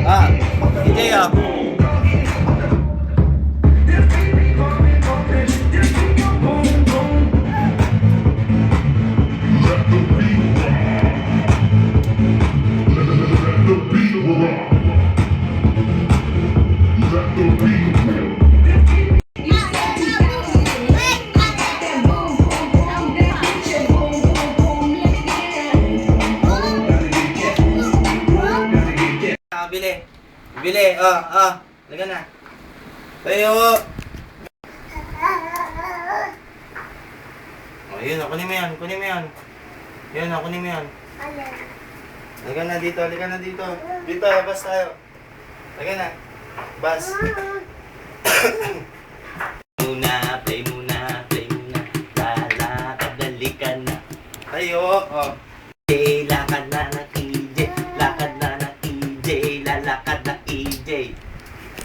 Ah, DJ ah. Bili. Bili. Laga na. Tayo. Oh, yun. Kunin mo yan. Kunin mo yan. Yun, kunin mo yan. Laga na dito. Laga na dito. Dito, bas tayo. Laga na. Bas. Muna, play muna, play muna. Lalakad, dalikan na. Tayo. Oh. Lakad na ng EJ. Lakad na ng EJ. Lalakad na EJ.